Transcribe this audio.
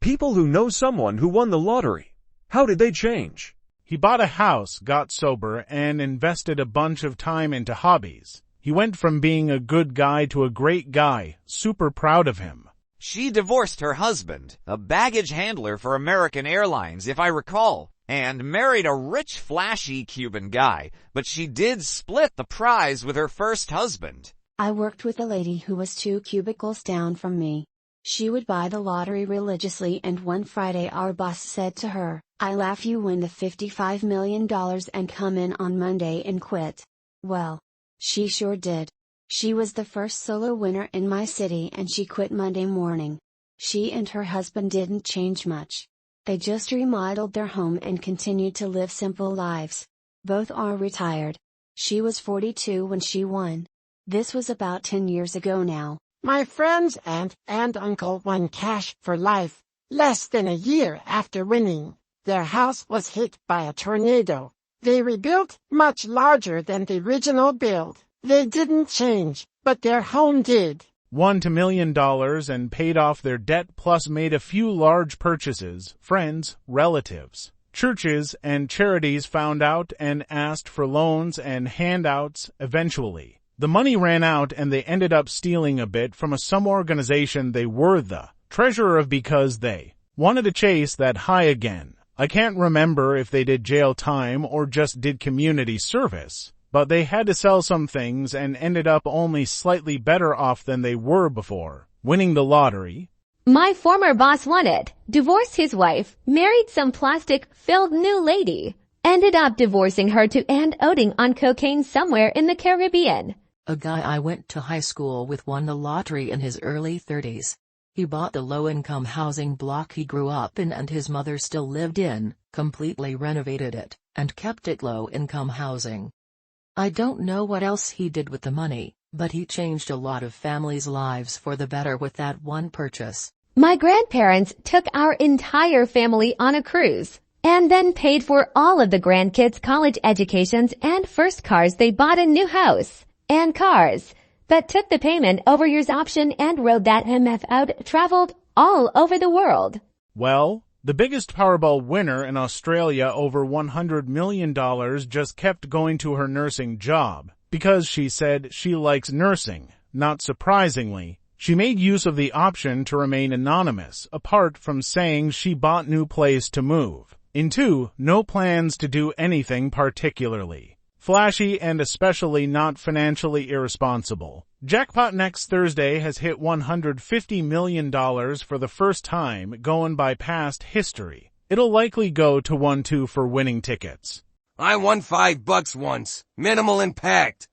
People who know someone who won the lottery. How did they change? He bought a house, got sober, and invested a bunch of time into hobbies. He went from being a good guy to a great guy, super proud of him. She divorced her husband, a baggage handler for American Airlines, if I recall, and married a rich, flashy Cuban guy, but she did split the prize with her first husband. I worked with a lady who was 2 cubicles down from me. She would buy the lottery religiously, and one Friday our boss said to her, "I laugh you win the $55 million and come in on Monday and quit." Well, she sure did. She was the first solo winner in my city and she quit Monday morning. She and her husband didn't change much. They just remodeled their home and continued to live simple lives. Both are retired. She was 42 when she won. This was about 10 years ago now. My friend's aunt and uncle won cash for life. Less than a year after winning, their house was hit by a tornado. They rebuilt, much larger than the original build. They didn't change, but their home did. Won $2 million and paid off their debt, plus made a few large purchases. Friends, relatives, churches, and charities found out and asked for loans and handouts eventually. The money ran out and they ended up stealing a bit from some organization they were the treasurer of because they wanted to chase that high again. I can't remember if they did jail time or just did community service, but they had to sell some things and ended up only slightly better off than they were before winning the lottery. My former boss won it, divorced his wife, married some plastic-filled new lady, ended up divorcing her to and outing on cocaine somewhere in the Caribbean. A guy I went to high school with won the lottery in his early 30s. He bought the low-income housing block he grew up in and his mother still lived in, completely renovated it, and kept it low-income housing. I don't know what else he did with the money, but he changed a lot of families' lives for the better with that one purchase. My grandparents took our entire family on a cruise, and then paid for all of the grandkids' college educations and first cars. They bought a new house and cars, but took the payment over years option and rode that MF out, traveled all over the world. Well, the biggest Powerball winner in Australia, over $100 million, just kept going to her nursing job because she said she likes nursing. Not surprisingly, she made use of the option to remain anonymous, apart from saying she bought new place to move into, no plans to do anything particularly flashy, and especially not financially irresponsible. Jackpot next Thursday has hit $150 million for the first time, going by past history. It'll likely go to 1-2 for winning tickets. I won $5 once. Minimal impact.